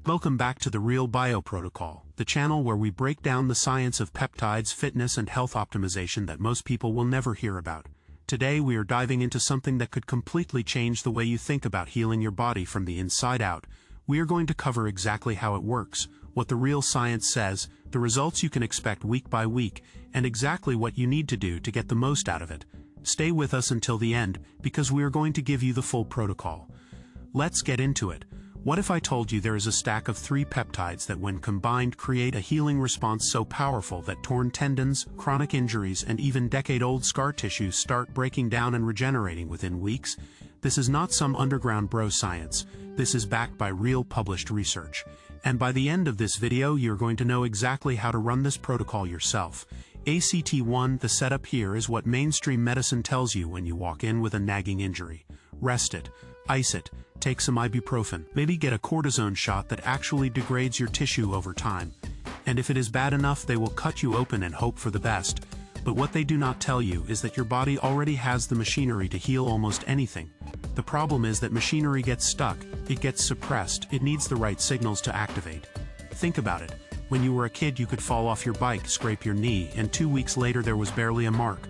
Welcome back to the Real Bio Protocol, the channel where we break down the science of peptides, fitness and health optimization that most people will never hear about. Today we are diving into something that could completely change the way you think about healing your body from the inside out. We are going to cover exactly how it works, what the real science says, the results you can expect week by week, and exactly what you need to do to get the most out of it. Stay with us until the end, because we are going to give you the full protocol. Let's get into it. What if I told you there is a stack of 3 peptides that when combined create a healing response so powerful that torn tendons, chronic injuries, and even decade-old scar tissue start breaking down and regenerating within weeks? This is not some underground bro science. This is backed by real published research. And by the end of this video, you're going to know exactly how to run this protocol yourself. ACT1, the setup here is what mainstream medicine tells you when you walk in with a nagging injury. Rest it, ice it, take some ibuprofen, maybe get a cortisone shot that actually degrades your tissue over time. And if it is bad enough, they will cut you open and hope for the best. But what they do not tell you is that your body already has the machinery to heal almost anything. The problem is that machinery gets stuck, it gets suppressed, it needs the right signals to activate. Think about it. When you were a kid, you could fall off your bike, scrape your knee, and 2 weeks later there was barely a mark.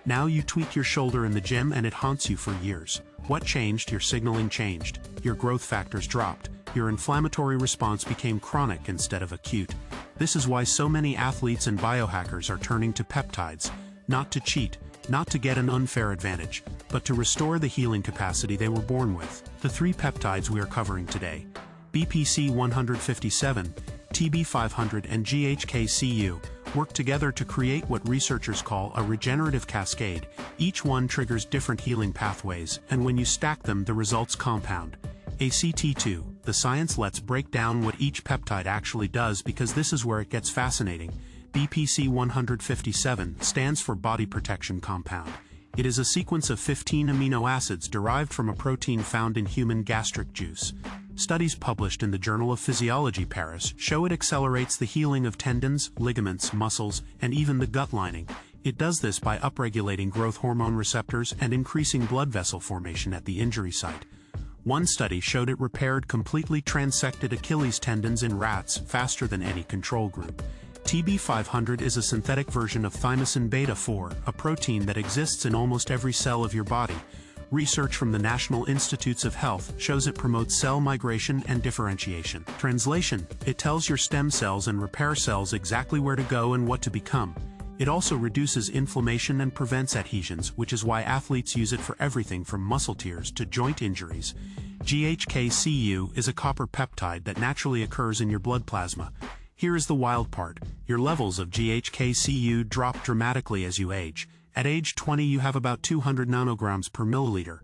Now you tweak your shoulder in the gym and it haunts you for years. What changed? Your signaling changed. Your growth factors dropped. Your inflammatory response became chronic instead of acute. This is why so many athletes and biohackers are turning to peptides. Not to cheat, not to get an unfair advantage, but to restore the healing capacity they were born with. The 3 peptides we are covering today: BPC-157, TB-500 and GHK-Cu, work together to create what researchers call a regenerative cascade. Each one triggers different healing pathways, and when you stack them, the results compound. ACT2, the science. Let's break down what each peptide actually does, because this is where it gets fascinating. BPC-157 stands for Body Protection Compound. It is a sequence of 15 amino acids derived from a protein found in human gastric juice. Studies published in the Journal of Physiology, Paris, show it accelerates the healing of tendons, ligaments, muscles, and even the gut lining. It does this by upregulating growth hormone receptors and increasing blood vessel formation at the injury site. One study showed it repaired completely transected Achilles tendons in rats faster than any control group. TB-500 is a synthetic version of thymosin beta-4, a protein that exists in almost every cell of your body. Research from the National Institutes of Health shows it promotes cell migration and differentiation. Translation: it tells your stem cells and repair cells exactly where to go and what to become. It also reduces inflammation and prevents adhesions, which is why athletes use it for everything from muscle tears to joint injuries. GHK-Cu is a copper peptide that naturally occurs in your blood plasma. Here is the wild part: your levels of GHK-Cu drop dramatically as you age. At age 20 you have about 200 nanograms per milliliter.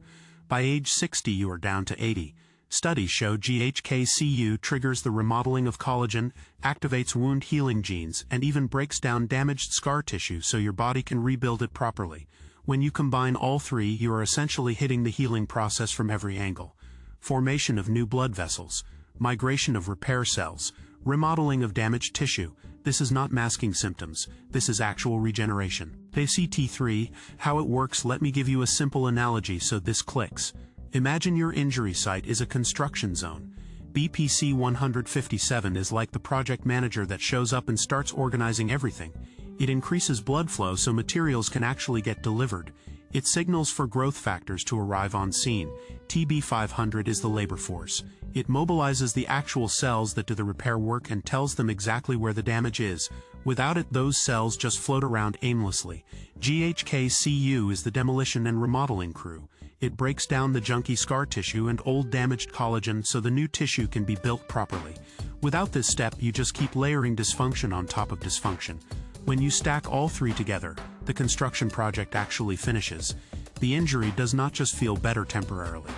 By age 60 you are down to 80. Studies show GHK-Cu triggers the remodeling of collagen, activates wound healing genes, and even breaks down damaged scar tissue so your body can rebuild it properly. When you combine all 3, you are essentially hitting the healing process from every angle. Formation of new blood vessels, migration of repair cells, remodeling of damaged tissue. This is not masking symptoms, this is actual regeneration. ACT3, how it works. Let me give you a simple analogy so this clicks. Imagine your injury site is a construction zone. BPC-157 is like the project manager that shows up and starts organizing everything. It increases blood flow so materials can actually get delivered. It signals for growth factors to arrive on scene. TB-500 is the labor force. It mobilizes the actual cells that do the repair work and tells them exactly where the damage is. Without it, those cells just float around aimlessly. GHK-Cu is the demolition and remodeling crew. It breaks down the junky scar tissue and old damaged collagen so the new tissue can be built properly. Without this step, you just keep layering dysfunction on top of dysfunction. When you stack all 3 together, the construction project actually finishes. The injury does not just feel better temporarily.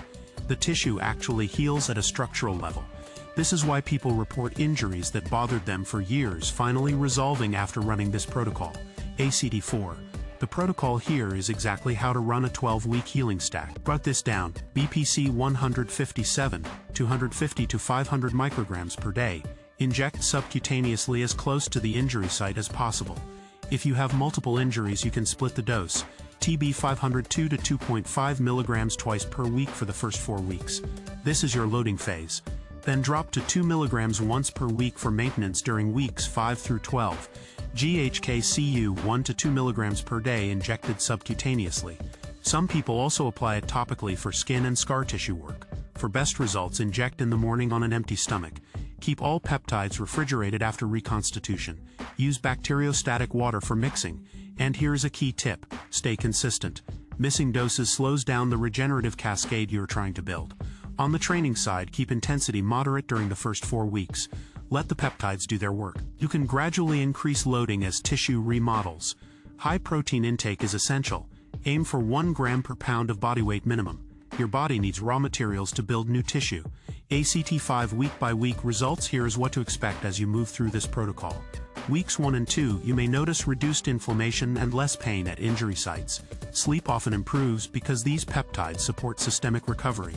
The tissue actually heals at a structural level. This is why people report injuries that bothered them for years finally resolving after running this protocol. ACT4. The protocol here is exactly how to run a 12-week healing stack. Write this down: BPC-157, 250 to 500 micrograms per day. Inject subcutaneously as close to the injury site as possible. If you have multiple injuries, you can split the dose. TB-500 2 to 2.5 milligrams twice per week for the first 4 weeks. This is your loading phase. Then drop to 2 mg once per week for maintenance during weeks 5 through 12. GHK-Cu 1 to 2 mg per day injected subcutaneously. Some people also apply it topically for skin and scar tissue work. For best results, inject in the morning on an empty stomach. Keep all peptides refrigerated after reconstitution. Use bacteriostatic water for mixing. And here's a key tip: stay consistent. Missing doses slows down the regenerative cascade you're trying to build. On the training side, keep intensity moderate during the first 4 weeks. Let the peptides do their work. You can gradually increase loading as tissue remodels. High protein intake is essential. Aim for 1 gram per pound of body weight minimum. Your body needs raw materials to build new tissue. ACT5 week by week results. Here is what to expect as you move through this protocol. Weeks 1 and 2, you may notice reduced inflammation and less pain at injury sites. Sleep often improves because these peptides support systemic recovery.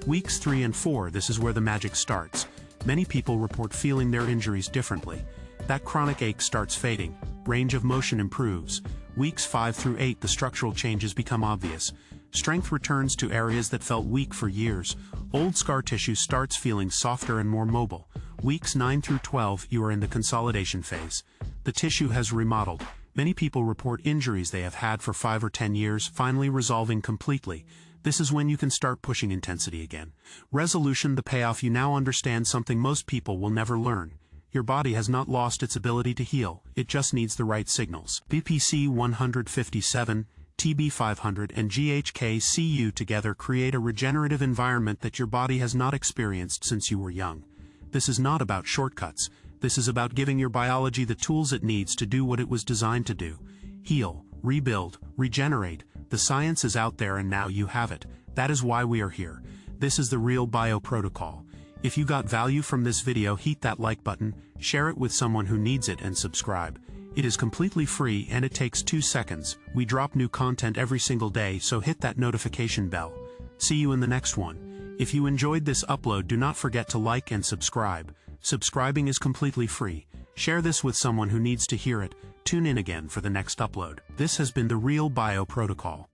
Weeks 3 and 4, this is where the magic starts. Many people report feeling their injuries differently. That chronic ache starts fading. Range of motion improves. Weeks 5 through 8, the structural changes become obvious. Strength returns to areas that felt weak for years. Old scar tissue starts feeling softer and more mobile. Weeks 9 through 12, you are in the consolidation phase. The tissue has remodeled. Many people report injuries they have had for 5 or 10 years finally resolving completely. This is when you can start pushing intensity again. Resolution, the payoff: you now understand something most people will never learn. Your body has not lost its ability to heal, it just needs the right signals. BPC-157, TB-500 and GHK-Cu together create a regenerative environment that your body has not experienced since you were young. This is not about shortcuts. This is about giving your biology the tools it needs to do what it was designed to do. Heal, rebuild, regenerate. The science is out there and now you have it. That is why we are here. This is the real bio protocol. If you got value from this video, hit that like button, share it with someone who needs it, and subscribe. It is completely free and it takes 2 seconds. We drop new content every single day, so hit that notification bell. See you in the next one. If you enjoyed this upload, do not forget to like and subscribe. Subscribing is completely free. Share this with someone who needs to hear it. Tune in again for the next upload. This has been the Real Bio Protocol.